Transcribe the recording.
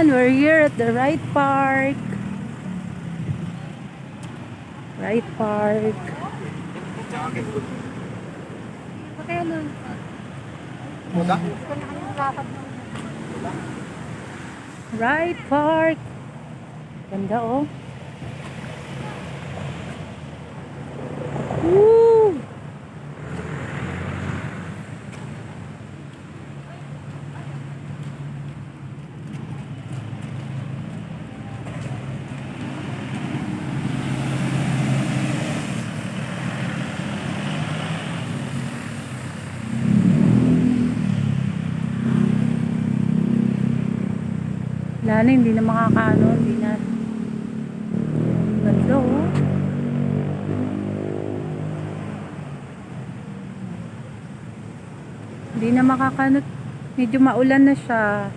Ayan, we're here at the Wright Park. Wright Park. Wright Park. Ganda oh. Woo! Lalo hindi na makakaano, hindi na. Ganda oh. Hindi na makakaano, medyo maulan na siya.